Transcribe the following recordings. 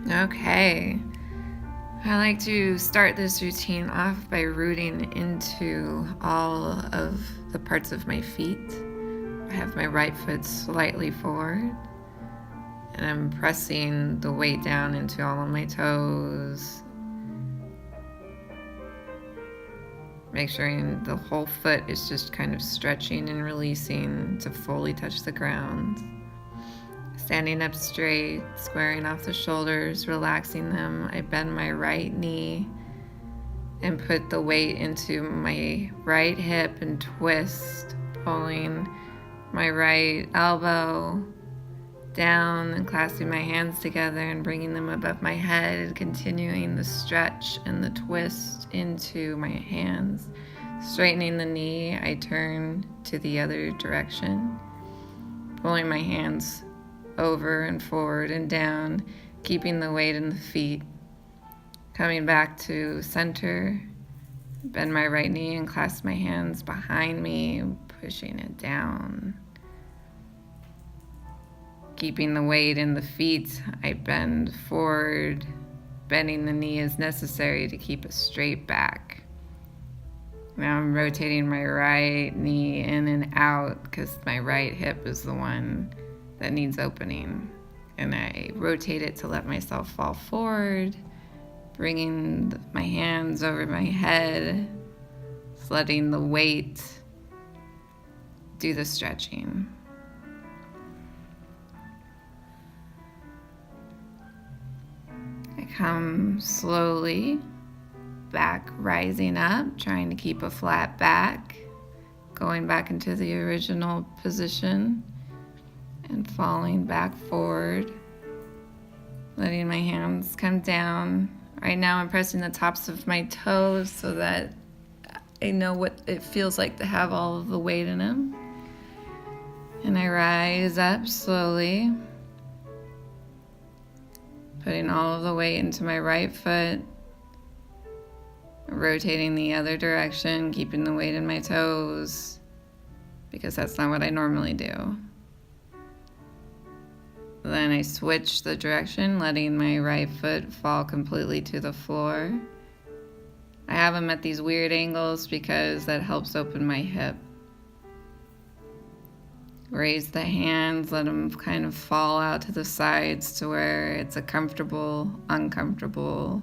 Okay. I like to start this routine off by rooting into all of the parts of my feet. I have my right foot slightly forward, and I'm pressing the weight down into all of my toes. Make sure the whole foot is just kind of stretching and releasing to fully touch the ground. Standing up straight, squaring off the shoulders, relaxing them. I bend my right knee and put the weight into my right hip and twist, pulling my right elbow down and clasping my hands together and bringing them above my head, continuing the stretch and the twist into my hands. Straightening the knee, I turn to the other direction, pulling my hands over and forward and down, keeping the weight in the feet. Coming back to center, bend my right knee and clasp my hands behind me, pushing it down. Keeping the weight in the feet, I bend forward, bending the knee as necessary to keep a straight back. Now I'm rotating my right knee in and out because my right hip is the one that needs opening. And I rotate it to let myself fall forward, bringing my hands over my head, just letting the weight do the stretching. I come slowly back, rising up, trying to keep a flat back, going back into the original position and falling back forward, letting my hands come down. Right now I'm pressing the tops of my toes so that I know what it feels like to have all of the weight in them. And I rise up slowly, putting all of the weight into my right foot, rotating the other direction, keeping the weight in my toes, because that's not what I normally do. Then I switch the direction, letting my right foot fall completely to the floor. I have them at these weird angles because that helps open my hip. Raise the hands, let them kind of fall out to the sides to where it's a comfortable, uncomfortable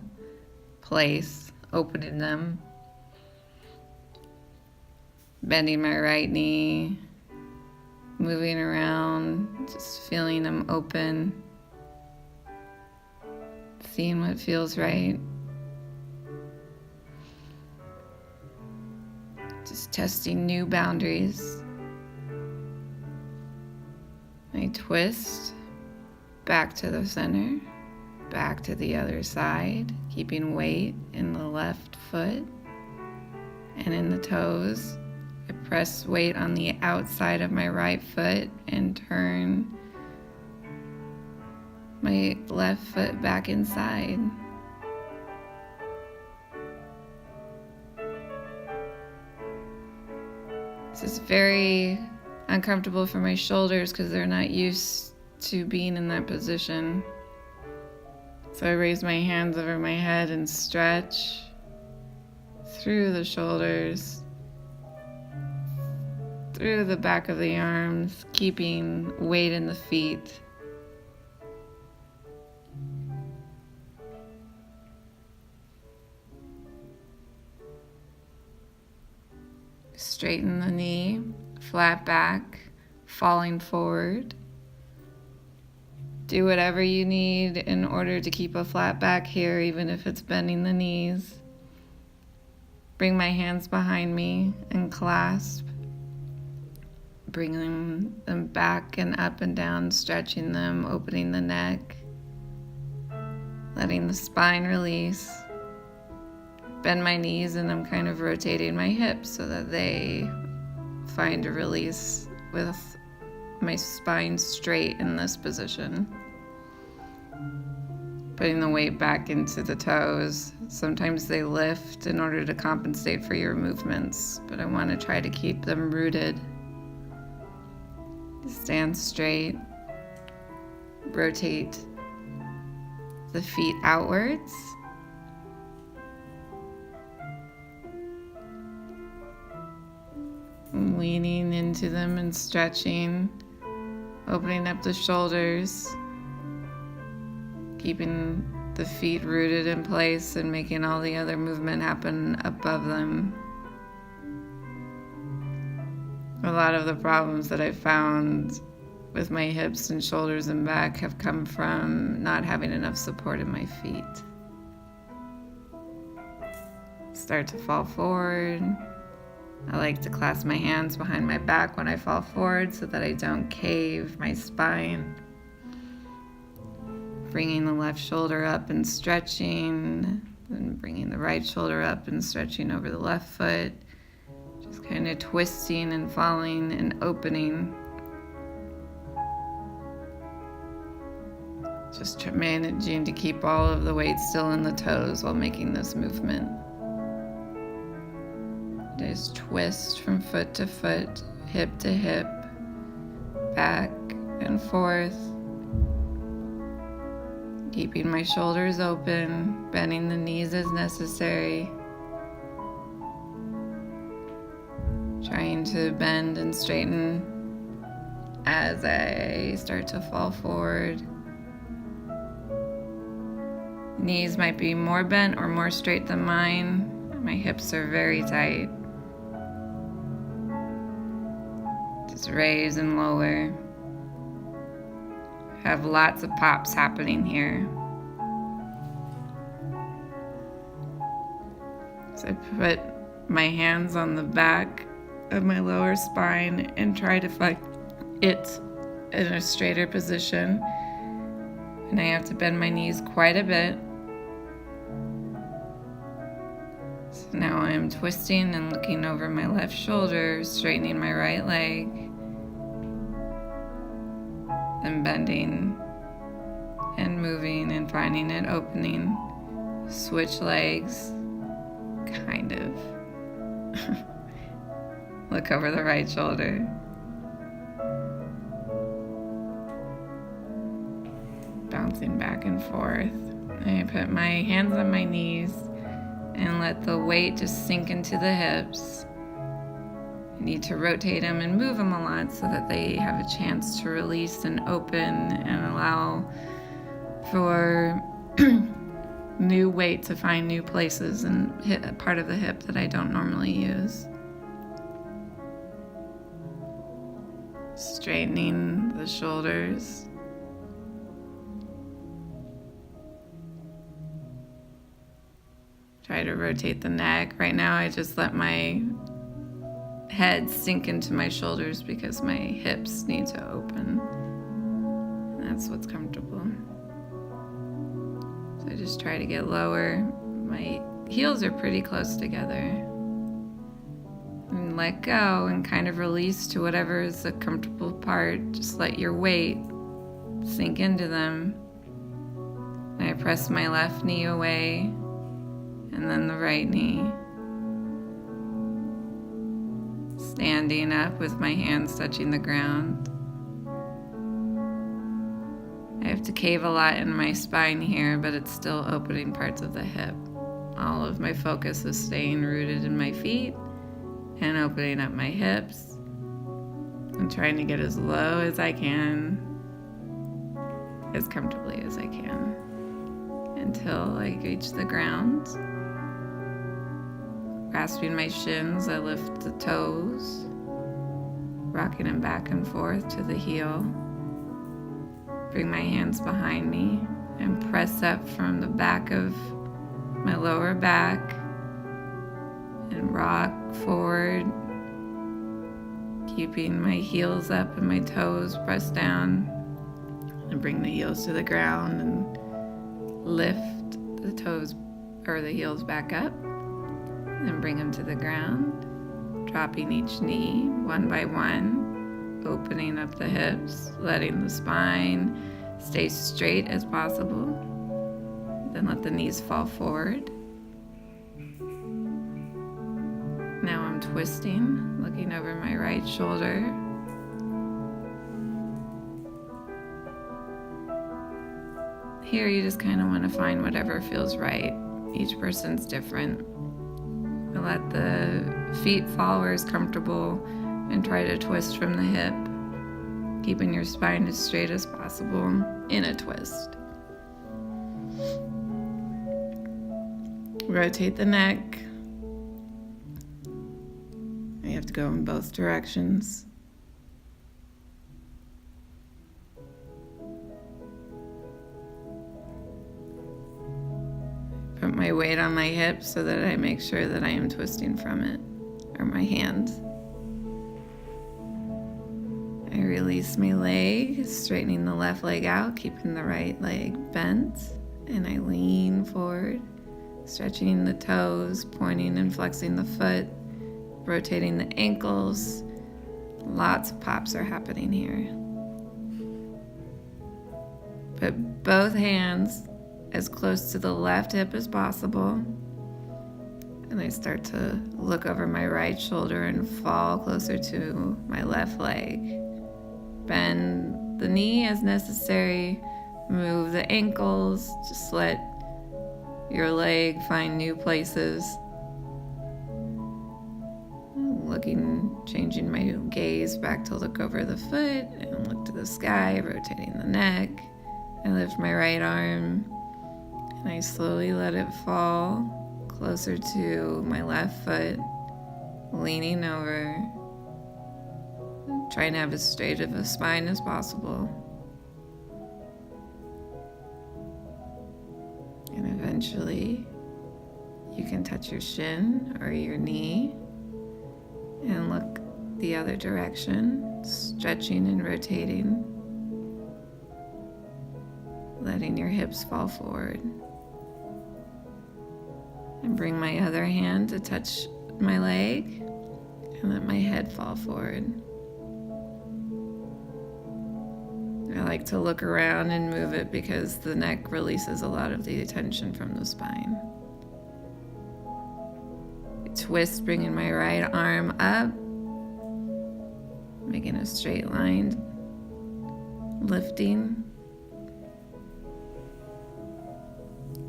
place, opening them. Bending my right knee, moving around, just feeling them open, seeing what feels right. Just testing new boundaries. I twist back to the center, back to the other side, keeping weight in the left foot and in the toes. I press weight on the outside of my right foot and turn my left foot back inside. This is very uncomfortable for my shoulders because they're not used to being in that position. So I raise my hands over my head and stretch through the shoulders, through the back of the arms, keeping weight in the feet. Straighten the knee, flat back, falling forward. Do whatever you need in order to keep a flat back here, even if it's bending the knees. Bring my hands behind me and clasp. Bringing them back and up and down, stretching them, opening the neck. Letting the spine release. Bend my knees and I'm kind of rotating my hips so that they find a release with my spine straight in this position. Putting the weight back into the toes. Sometimes they lift in order to compensate for your movements, but I want to try to keep them rooted. Stand straight. Rotate the feet outwards. Leaning into them and stretching, opening up the shoulders, keeping the feet rooted in place and making all the other movement happen above them. A lot of the problems that I've found with my hips and shoulders and back have come from not having enough support in my feet. Start to fall forward. I like to clasp my hands behind my back when I fall forward so that I don't cave my spine. Bringing the left shoulder up and stretching, then bringing the right shoulder up and stretching over the left foot. Just kind of twisting and falling and opening. Just managing to keep all of the weight still in the toes while making this movement. Just twist from foot to foot, hip to hip, back and forth. Keeping my shoulders open, bending the knees as necessary. Trying to bend and straighten as I start to fall forward. Knees might be more bent or more straight than mine. My hips are very tight. Just raise and lower. Have lots of pops happening here. So I put my hands on the back of my lower spine and try to find it in a straighter position. And I have to bend my knees quite a bit. So now I'm twisting and looking over my left shoulder, straightening my right leg, and bending and moving and finding it opening. Switch legs, kind of. Look over the right shoulder. Bouncing back and forth. I put my hands on my knees and let the weight just sink into the hips. I need to rotate them and move them a lot so that they have a chance to release and open and allow for new weight to find new places and hit a part of the hip that I don't normally use. Straightening the shoulders. Try to rotate the neck. Right now I just let my head sink into my shoulders because my hips need to open. And that's what's comfortable. So I just try to get lower. My heels are pretty close together. And let go and kind of release to whatever is the comfortable part. Just let your weight sink into them. And I press my left knee away and then the right knee. Standing up with my hands touching the ground. I have to cave a lot in my spine here, but it's still opening parts of the hip. All of my focus is staying rooted in my feet and opening up my hips and trying to get as low as I can, as comfortably as I can, until I reach the ground. Grasping my shins, I lift the toes, rocking them back and forth to the heel. Bring my hands behind me and press up from the back of my lower back and rock forward, keeping my heels up and my toes pressed down, and bring the heels to the ground and lift the toes or the heels back up. And bring them to the ground, dropping each knee one by one, opening up the hips, letting the spine stay straight as possible. Then let the knees fall forward. Now I'm twisting, looking over my right shoulder. Here you just kind of want to find whatever feels right. Each person's different. Let the feet fall where it's comfortable and try to twist from the hip, keeping your spine as straight as possible in a twist. Rotate the neck. You have to go in both directions. Put my weight on my hip so that I make sure that I am twisting from it, or my hand. I release my leg, straightening the left leg out, keeping the right leg bent, and I lean forward, stretching the toes, pointing and flexing the foot, rotating the ankles. Lots of pops are happening here. Put both hands as close to the left hip as possible. And I start to look over my right shoulder and fall closer to my left leg. Bend the knee as necessary. Move the ankles. Just let your leg find new places. Changing my gaze back to look over the foot and look to the sky, rotating the neck. I lift my right arm and I slowly let it fall closer to my left foot, leaning over, trying to have as straight of a spine as possible. And eventually you can touch your shin or your knee and look the other direction, stretching and rotating, letting your hips fall forward. And bring my other hand to touch my leg and let my head fall forward. I like to look around and move it because the neck releases a lot of the tension from the spine. Twist, bringing my right arm up, making a straight line, lifting.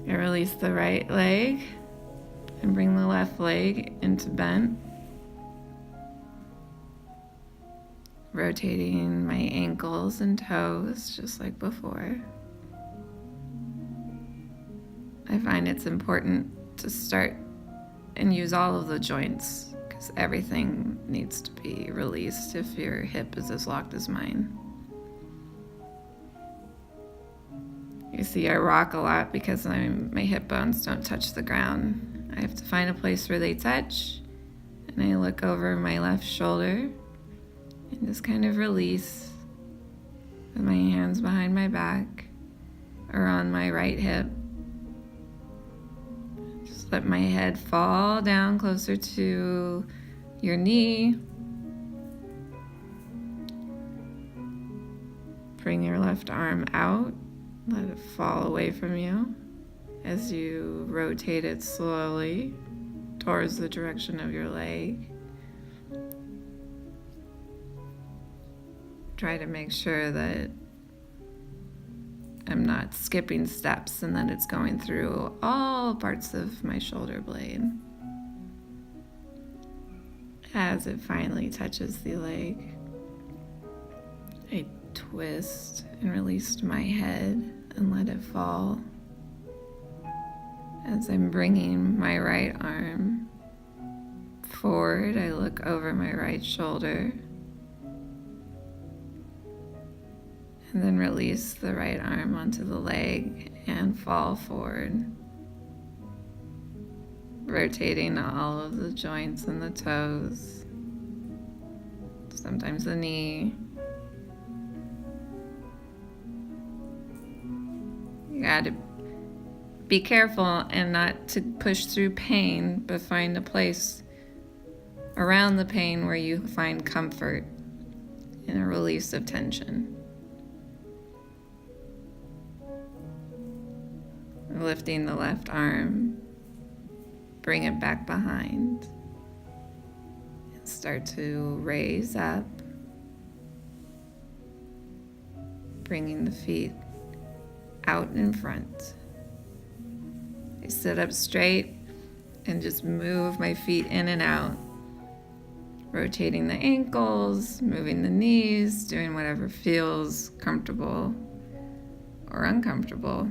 I release the right leg and bring the left leg into bent. Rotating my ankles and toes just like before. I find it's important to start and use all of the joints because everything needs to be released if your hip is as locked as mine. You see, I rock a lot because my hip bones don't touch the ground. I have to find a place where they touch, and I look over my left shoulder and just kind of release with my hands behind my back or on my right hip. Just let my head fall down closer to your knee. Bring your left arm out. Let it fall away from you as you rotate it slowly towards the direction of your leg. Try to make sure that I'm not skipping steps and that it's going through all parts of my shoulder blade. As it finally touches the leg, I twist and release my head and let it fall. As I'm bringing my right arm forward, I look over my right shoulder and then release the right arm onto the leg and fall forward, rotating all of the joints and the toes, sometimes the knee. You gotta be careful and not to push through pain, but find a place around the pain where you find comfort and a release of tension. Lifting the left arm, bring it back behind, and start to raise up, bringing the feet out in front. I sit up straight and just move my feet in and out, rotating the ankles, moving the knees, doing whatever feels comfortable or uncomfortable,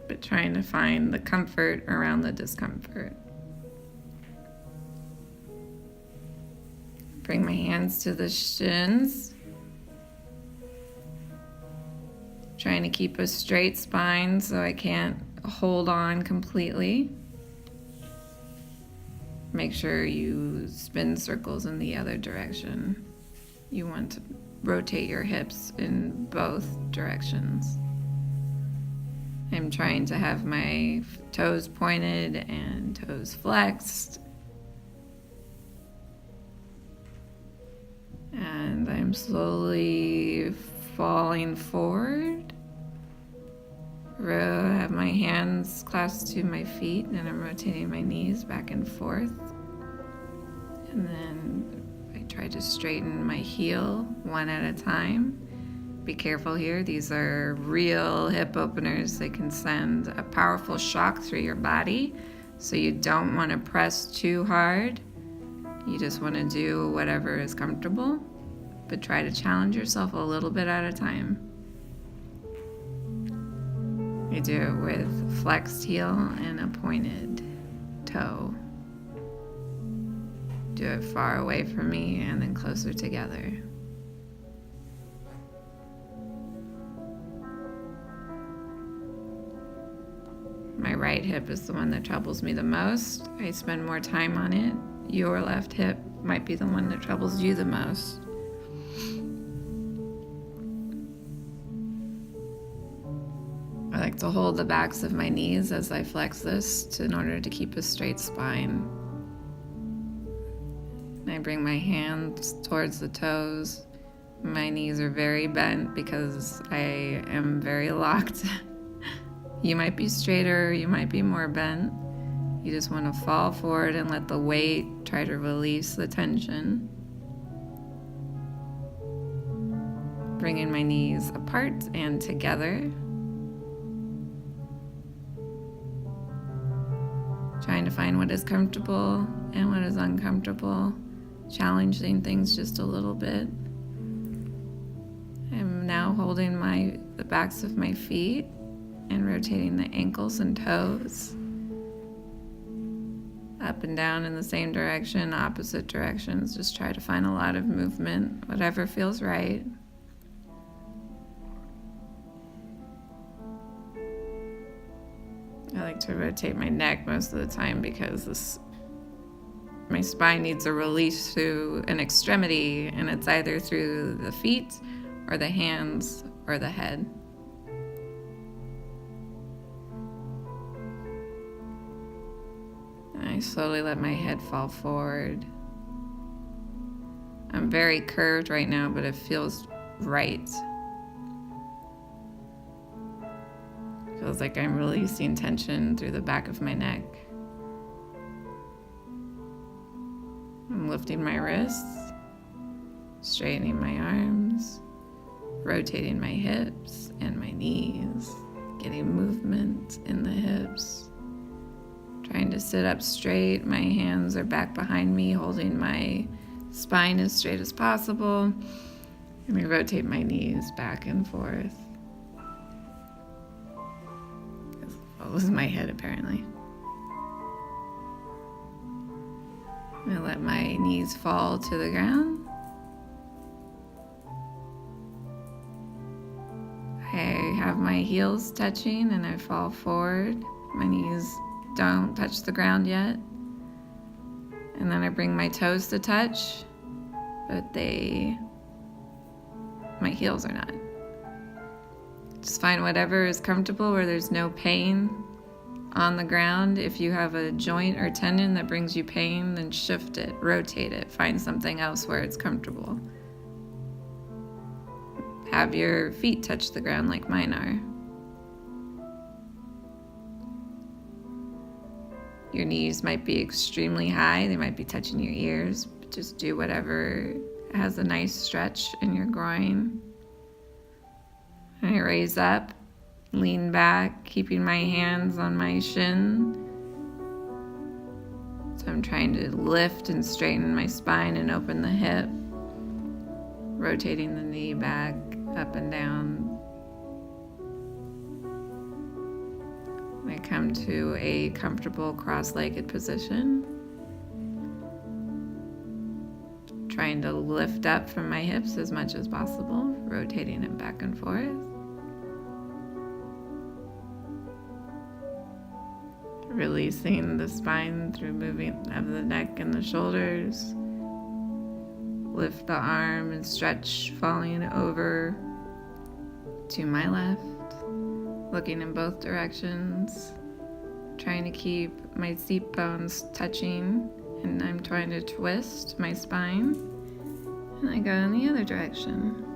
but trying to find the comfort around the discomfort. Bring my hands to the shins, trying to keep a straight spine so I can't hold on completely. Make sure you spin circles in the other direction. You want to rotate your hips in both directions. I'm trying to have my toes pointed and toes flexed. And I'm slowly falling forward. I have my hands clasped to my feet and I'm rotating my knees back and forth. And then I try to straighten my heel one at a time. Be careful here, these are real hip openers. They can send a powerful shock through your body. So you don't want to press too hard. You just want to do whatever is comfortable, but try to challenge yourself a little bit at a time. You do it with flexed heel and a pointed toe. Do it far away from me and then closer together. My right hip is the one that troubles me the most. I spend more time on it. Your left hip might be the one that troubles you the most. I like to hold the backs of my knees as I flex this in order to keep a straight spine. I bring my hands towards the toes. My knees are very bent because I am very locked. You might be straighter, you might be more bent. You just want to fall forward and let the weight try to release the tension. Bringing my knees apart and together. Trying to find what is comfortable and what is uncomfortable. Challenging things just a little bit. I'm now holding the backs of my feet and rotating the ankles and toes. Up and down in the same direction, opposite directions. Just try to find a lot of movement, whatever feels right. I like to rotate my neck most of the time because my spine needs a release through an extremity, and it's either through the feet or the hands or the head. And I slowly let my head fall forward. I'm very curved right now, but it feels right. Feels like I'm releasing tension through the back of my neck. I'm lifting my wrists, straightening my arms, rotating my hips and my knees, getting movement in the hips. Trying to sit up straight. My hands are back behind me, holding my spine as straight as possible. And I rotate my knees back and forth. That was my head, apparently. I'm going to let my knees fall to the ground. I have my heels touching and I fall forward. My knees don't touch the ground yet. And then I bring my toes to touch, but my heels are not. Just find whatever is comfortable where there's no pain on the ground. If you have a joint or tendon that brings you pain, then shift it, rotate it, find something else where it's comfortable. Have your feet touch the ground like mine are. Your knees might be extremely high, they might be touching your ears, but just do whatever has a nice stretch in your groin. And I raise up lean back, keeping my hands on my shin. So I'm trying to lift and straighten my spine and open the hip, rotating the knee back, up and down. I come to a comfortable cross-legged position, trying to lift up from my hips as much as possible, rotating it back and forth. Releasing the spine through moving of the neck and the shoulders. Lift the arm and stretch, falling over to my left, looking in both directions, trying to keep my seat bones touching, and I'm trying to twist my spine, and I go in the other direction.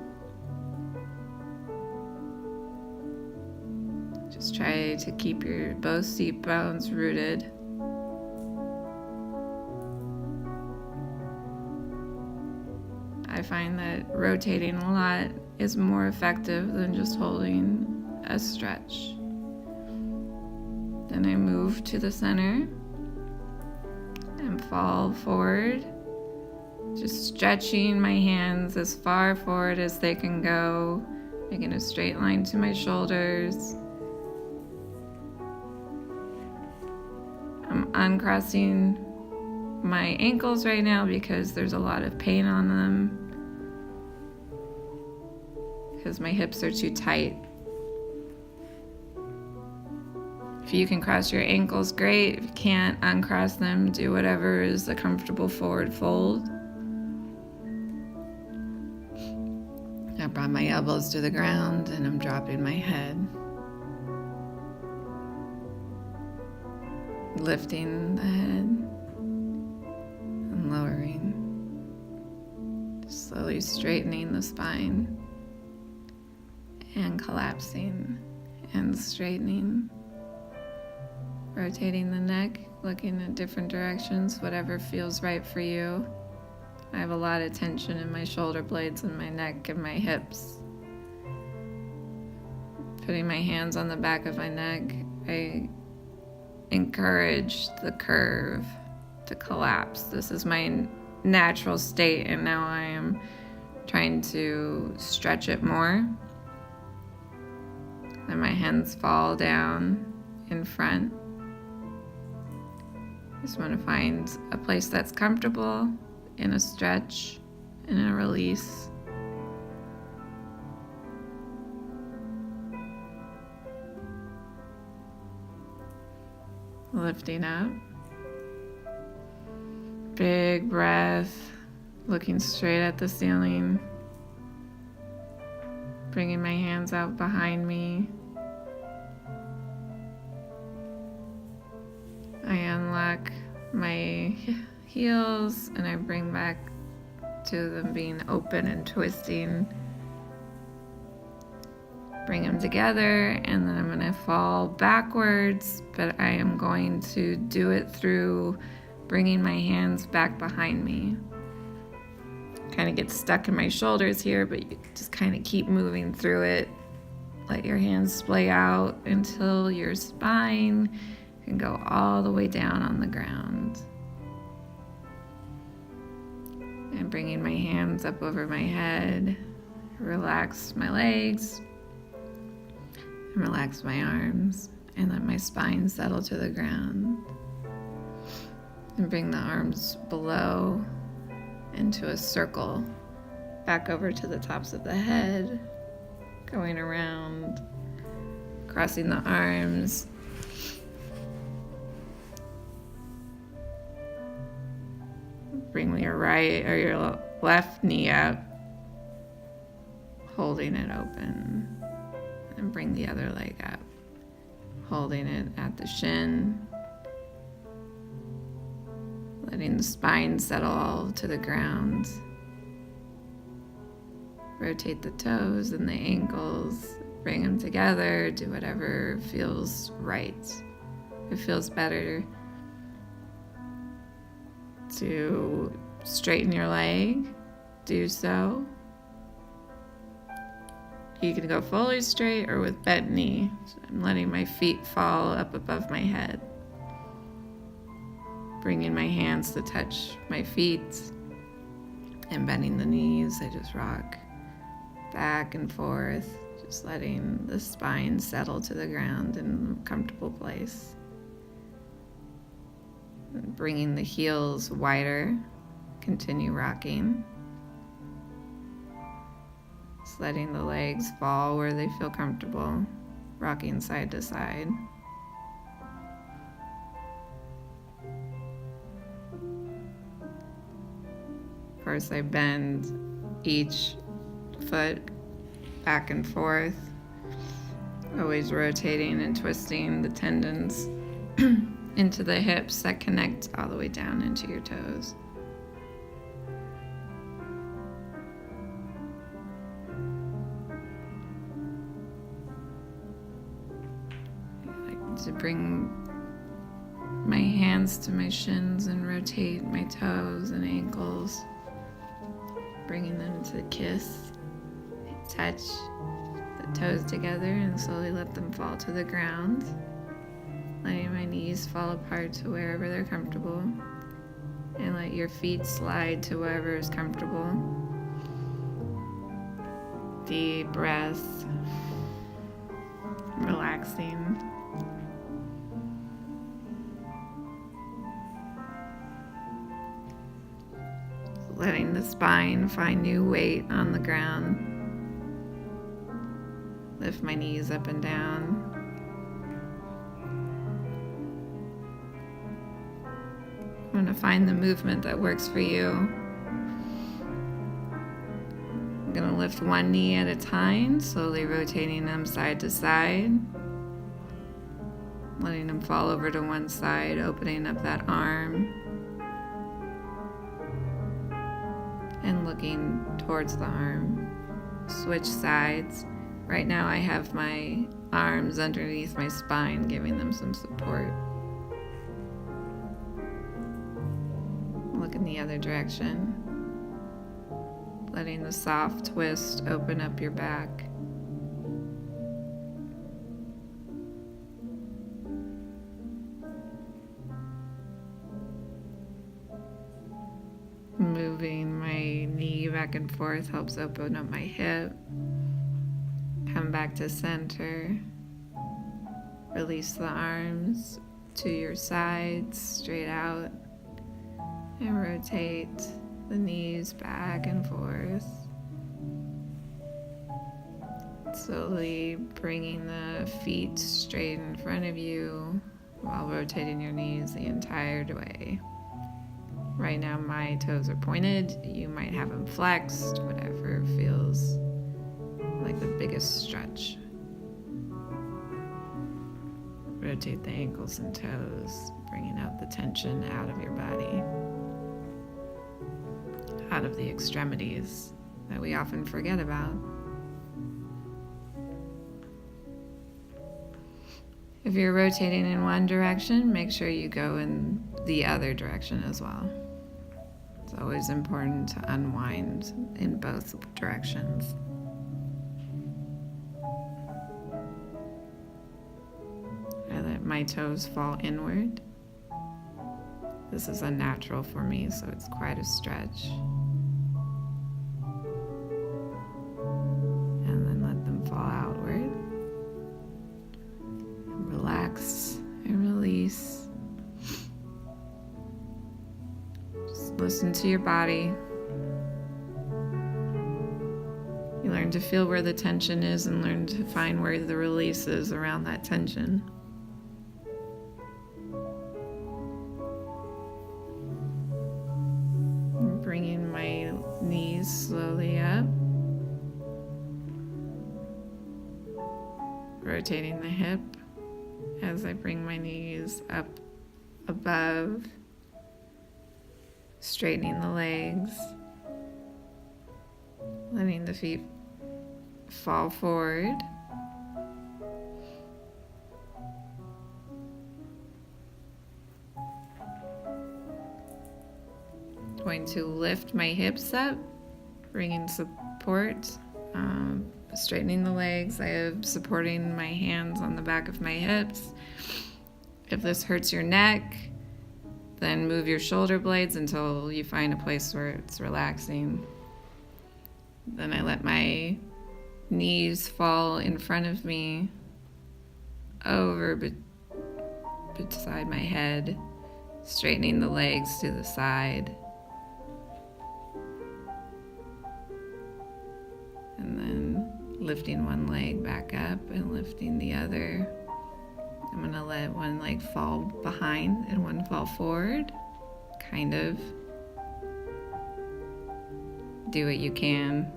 Just try to keep your both seat bones rooted. I find that rotating a lot is more effective than just holding a stretch. Then I move to the center and fall forward, just stretching my hands as far forward as they can go, making a straight line to my shoulders. I'm uncrossing my ankles right now because there's a lot of pain on them, because my hips are too tight. If you can cross your ankles, great. If you can't, uncross them. Do whatever is a comfortable forward fold. I brought my elbows to the ground and I'm dropping my head. Lifting the head and lowering. Slowly straightening the spine and collapsing and straightening. Rotating the neck, looking in different directions, whatever feels right for you. I have a lot of tension in my shoulder blades and my neck and my hips. Putting my hands on the back of my neck, I encourage the curve to collapse. This is my natural state, and now I am trying to stretch it more. And my hands fall down in front. Just want to find a place that's comfortable in a stretch and a release. Lifting up. Big breath, looking straight at the ceiling. Bringing my hands out behind me. I unlock my heels and I bring back to them being open and twisting. Bring them together, and then I'm going to fall backwards, but I am going to do it through bringing my hands back behind me. Kind of get stuck in my shoulders here, but you just kind of keep moving through it. Let your hands splay out until your spine can go all the way down on the ground. And bringing my hands up over my head, relax my legs, and relax my arms, and let my spine settle to the ground. And bring the arms below into a circle, back over to the tops of the head, going around, crossing the arms. Bring your right or your left knee up, holding it open, and bring the other leg up, holding it at the shin, letting the spine settle to the ground. Rotate the toes and the ankles, bring them together, do whatever feels right. If it feels better to straighten your leg, do so. You can go fully straight or with bent knee. So I'm letting my feet fall up above my head. Bringing my hands to touch my feet and bending the knees. I just rock back and forth, just letting the spine settle to the ground in a comfortable place. And bringing the heels wider, continue rocking. Just letting the legs fall where they feel comfortable, rocking side to side. Of course, I bend each foot back and forth, always rotating and twisting the tendons into the hips that connect all the way down into your toes. I like to bring my hands to my shins and rotate my toes and ankles, bringing them to kiss, touch the toes together and slowly let them fall to the ground, letting my knees fall apart to wherever they're comfortable, and let your feet slide to wherever is comfortable. Deep breath, relaxing. Letting the spine find new weight on the ground. Lift my knees up and down. I'm going to find the movement that works for you. I'm going to lift one knee at a time, slowly rotating them side to side. Letting them fall over to one side, opening up that arm. And looking towards the arm. Switch sides. Right now I have my arms underneath my spine, giving them some support. Look in the other direction. Letting the soft twist open up your back. Moving my knee back and forth helps open up my hip. Come back to center. Release the arms to your sides, straight out. And rotate the knees back and forth. Slowly bringing the feet straight in front of you while rotating your knees the entire way. Right now my toes are pointed. You might have them flexed, whatever feels like the biggest stretch. Rotate the ankles and toes, bringing out the tension out of your body, out of the extremities that we often forget about. If you're rotating in one direction, make sure you go in the other direction as well. It's always important to unwind in both directions. I let my toes fall inward. This is unnatural for me, so it's quite a stretch. And then let them fall outward. And relax and release. Listen to your body. You learn to feel where the tension is and learn to find where the release is around that tension. I'm bringing my knees slowly up. Rotating the hip as I bring my knees up above. Straightening the legs, letting the feet fall forward. Going to lift my hips up, bringing support straightening the legs. I am supporting my hands on the back of my hips. If this hurts your neck, then move your shoulder blades until you find a place where it's relaxing. Then I let my knees fall in front of me, over beside my head, straightening the legs to the side. And then lifting one leg back up and lifting the other. I'm going to let one leg fall behind and one fall forward. Kind of. Do what you can.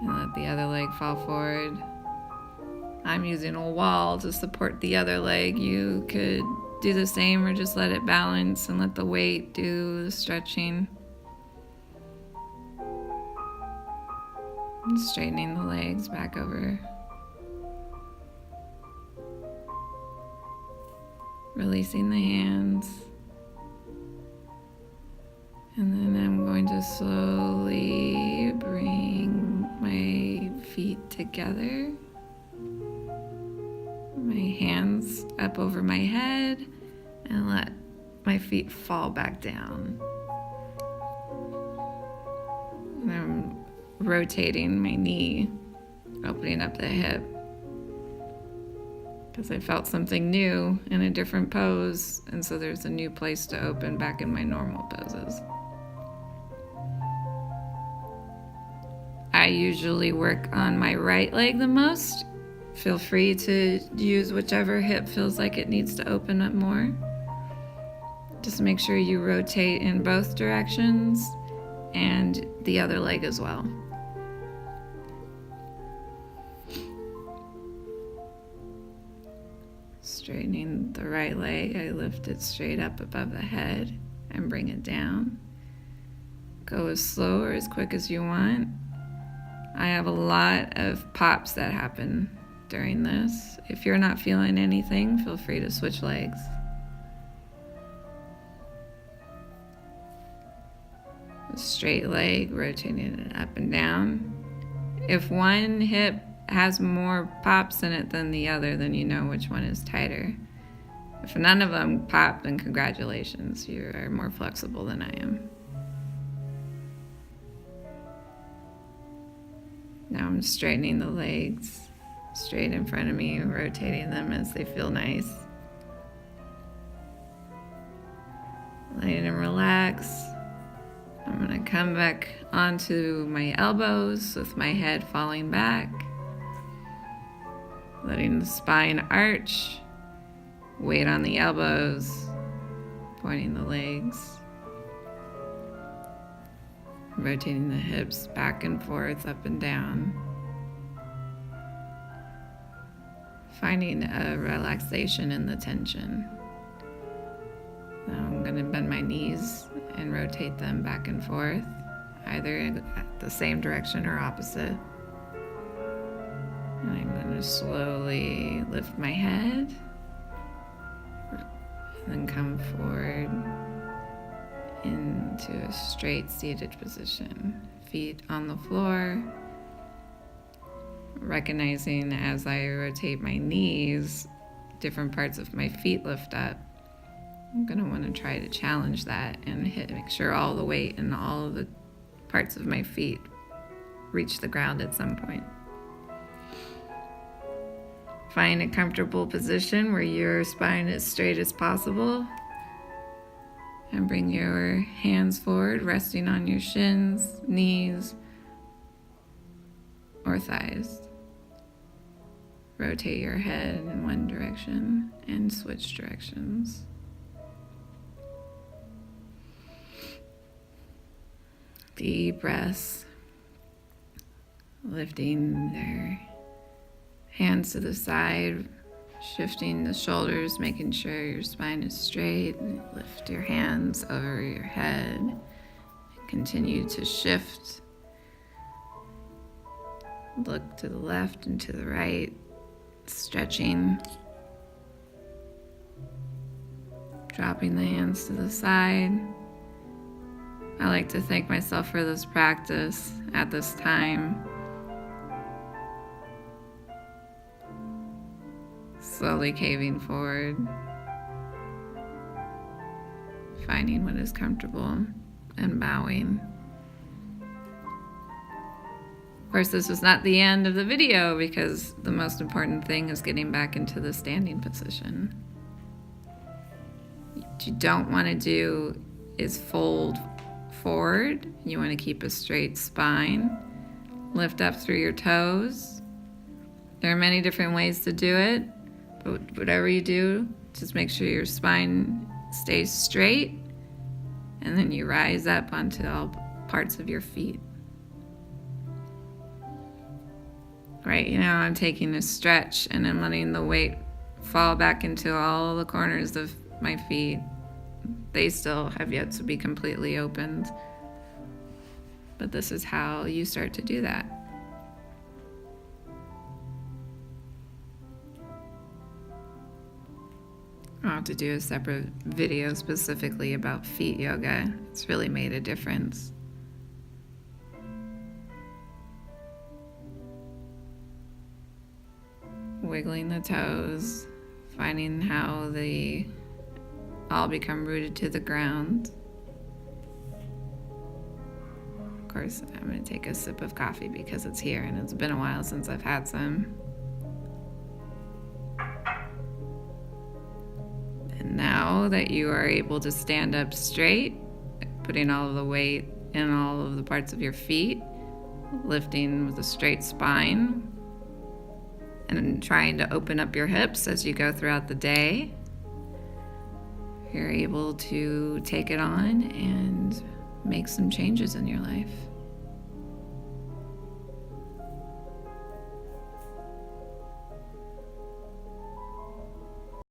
And let the other leg fall forward. I'm using a wall to support the other leg. You could do the same or just let it balance and let the weight do the stretching. And straightening the legs back over. Releasing the hands. And then I'm going to slowly bring my feet together. My hands up over my head and let my feet fall back down. And I'm rotating my knee, opening up the hip. Because I felt something new in a different pose, and so there's a new place to open back in my normal poses. I usually work on my right leg the most. Feel free to use whichever hip feels like it needs to open up more. Just make sure you rotate in both directions and the other leg as well. Straightening the right leg, I lift it straight up above the head and bring it down. Go as slow or as quick as you want. I have a lot of pops that happen during this. If you're not feeling anything, feel free to switch legs. A straight leg, rotating it up and down. If one hip has more pops in it than the other, then you know which one is tighter. If none of them pop, then congratulations, you are more flexible than I am. Now I'm straightening the legs straight in front of me, rotating them as they feel nice. Letting them relax. I'm going to come back onto my elbows with my head falling back. Letting the spine arch, weight on the elbows, pointing the legs, rotating the hips back and forth, up and down, finding a relaxation in the tension. Now I'm going to bend my knees and rotate them back and forth, either in the same direction or opposite. And I'm going to slowly lift my head and then come forward into a straight seated position. Feet on the floor. Recognizing as I rotate my knees, different parts of my feet lift up. I'm going to want to try to challenge that and make sure all the weight and all of the parts of my feet reach the ground at some point. Find a comfortable position where your spine is straight as possible. And bring your hands forward, resting on your shins, knees, or thighs. Rotate your head in one direction and switch directions. Deep breaths. Lifting their hands to the side, shifting the shoulders, making sure your spine is straight. Lift your hands over your head. Continue to shift. Look to the left and to the right, stretching. Dropping the hands to the side. I like to thank myself for this practice at this time. Slowly caving forward, finding what is comfortable, and bowing. Of course, this was not the end of the video because the most important thing is getting back into the standing position. What you don't want to do is fold forward. You want to keep a straight spine. Lift up through your toes. There are many different ways to do it, but whatever you do, just make sure your spine stays straight, and then you rise up onto all parts of your feet. Right now I'm taking a stretch and I'm letting the weight fall back into all the corners of my feet. They still have yet to be completely opened, but this is how you start to do that. I'll have to do a separate video specifically about feet yoga. It's really made a difference. Wiggling the toes, finding how they all become rooted to the ground. Of course, I'm going to take a sip of coffee because it's here and it's been a while since I've had some. And now that you are able to stand up straight, putting all of the weight in all of the parts of your feet, lifting with a straight spine, and trying to open up your hips as you go throughout the day, you're able to take it on and make some changes in your life.